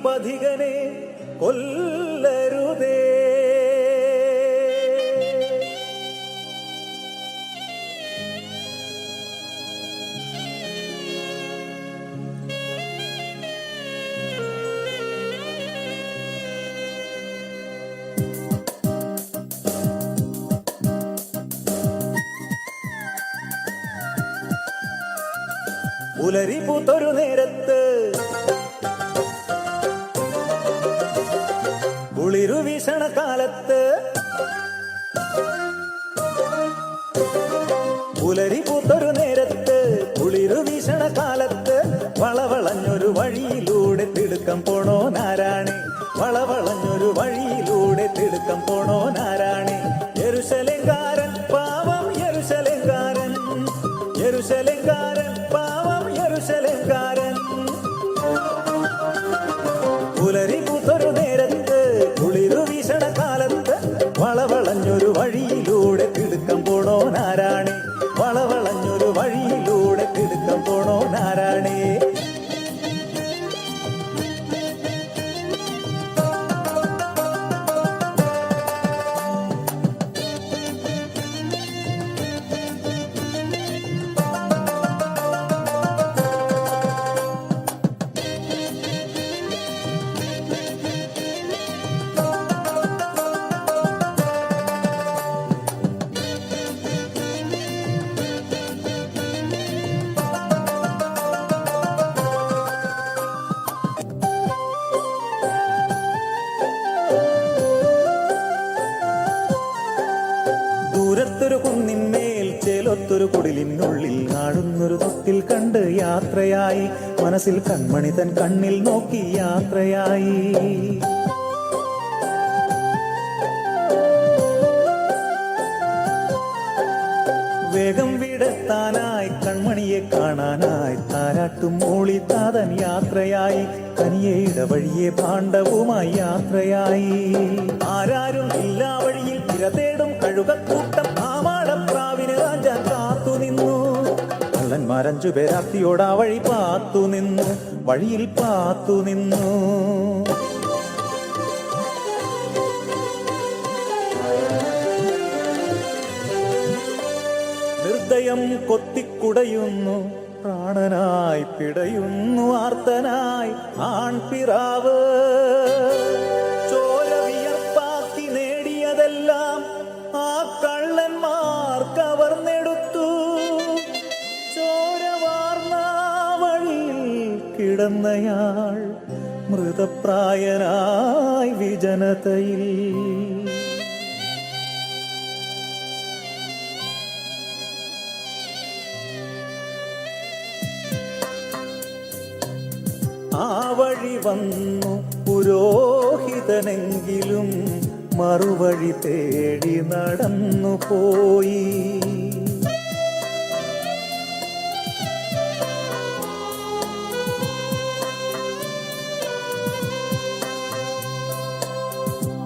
പഥികനെ കൊല്ലരുതേ. പുലരി പൂത്തൊരു നേരത്ത് കുളിരു വീശണ കാലത്ത്, പുലരി പൂത്തൊരു നേരത്ത് കുളിരു വീശണ കാലത്ത്, വളവളഞ്ഞൊരു വഴിയിലൂടെ തിടുക്കം പോണോ നാരായണി, വളവളഞ്ഞൊരു വഴിയിലൂടെ തിടുക്കം പോണോ നാരായണി. യെരുശലേംകാരൻ പാവം യെരുശലേംകാരൻ, യെരുശലേംകാരൻ പാവം യെരുശലേംകാരൻ. പുലരി പൂത്തൊരു നേരത്ത് കുളിരു വീശണ കാലത്ത്, വളവളഞ്ഞൊരു വഴിയിലൂടെ തിടുക്കം പോണോ നാരായണി, വളവളഞ്ഞൊരു വഴിയിലൂടെ തിടുക്കം പോണോ നാരായണി. ദൂരത്തൊരു കുന്നിന്മേൽ ചേലൊത്തൊരു കുടിലിനുള്ളിൽ നാടുന്നൊരു തൊട്ടിൽ കണ്ട് യാത്രയായി, മനസ്സിൽ കൺമണി തൻ കണ്ണിൽ നോക്കി യാത്രയായി. വേഗം വിടെത്താനായി കൺമണിയെ കാണാനായി താരാട്ടും മൂളി താതൻ യാത്രയായി, തനിയെ ഇടവഴിയെ ഭാണ്ഡവുമായി യാത്രയായി. ആരാരും ഇല്ലാ വഴിയിൽ തിരതേടും കഴുകക്കൂട്ടം ആമാടപ്രാവിന് റാഞ്ചാൻ കാത്തു നിന്നു. കള്ളന്മാരഞ്ചു പേരാർത്തിയോടാ വഴി പാത്തു നിന്നു, വഴിയിൽ പാത്തു നിന്നു. ഹൃദയം കൊത്തിക്കുടയുന്നു, പ്രാണനായി പിടയുന്നു ആർത്തനായി ആൺപിറാവ്. ചോര വിയർപ്പാക്കി നേടിയതെല്ലാം ആ കള്ളന്മാർ കവർന്നെടുത്തു. ചോര വാർന്ന വഴിയിൽ കിടന്നയാൾ മൃതപ്രായനായി വിജനതയിൽ. ആ വഴി വന്നു പുരോഹിതനെങ്കിലും മറുവഴി തേടി നടന്നു പോയി.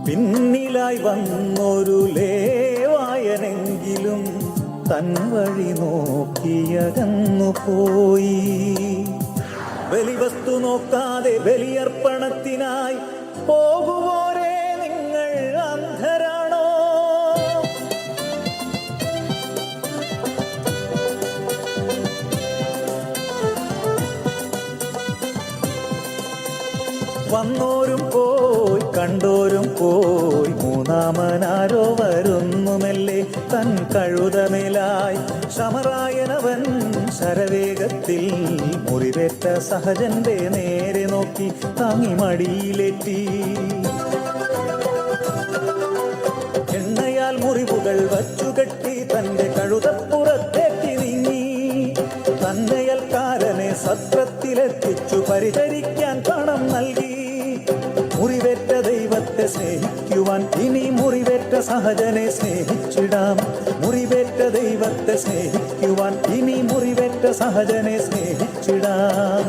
പിന്നിലായി വന്നൊരു ലേവായനെങ്കിലും തൻ വഴി നോക്കിയകന്നു പോയി. ബലിവസ്തു നോക്കാതെ ബലിയർപ്പണത്തിനായി പോകുവോരേ നിങ്ങൾ അന്ധരാണോ? വന്നോരും പോയി കണ്ടോരും പോയി, മൂന്നാമനാരോ വരുന്നുമല്ലേ തൻ കഴുതമേലായി. ശമറായനവൻ ശരവേഗത്തിൽ മുറിവേറ്റ സഹജന്റെ നേരെ നോക്കി താങ്ങി മടിയിലേറ്റി. എണ്ണയാൽ മുറിവുകൾ വച്ചുകെട്ടി തന്റെ കഴുതപ്പുറത്തേറ്റി നീങ്ങി. തന്നയൽക്കാരനെ സത്രത്തിലെത്തിച്ചു പരിചരിക്കാൻ പണം നൽകി. മുറിവേറ്റ ദൈവത്തെ സ്നേഹിക്കുവാൻ ഇനി മുറിവേറ്റ സഹജനെ സ്നേഹിച്ചിടാം. മുറിവേറ്റ ദൈവത്തെ സ്നേഹിക്കുവാൻ ഇനി മുറിവേറ്റ സഹജനെ സ്നേഹിച്ചിടാം.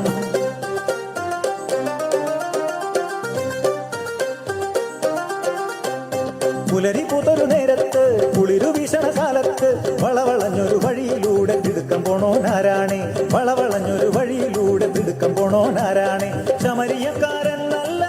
പുലരി പൂത്തൊരു നേരത്ത് കുളിരു വീശണ കാലത്ത്, വളവളഞ്ഞൊരു വഴിയിലൂടെ തിടുക്കം പോണോ നാരായണി, വളവളഞ്ഞൊരു വഴിയിലൂടെ തിടുക്കം പോണോ നാരായണി. ശമരിയക്കാരൻ നല്ല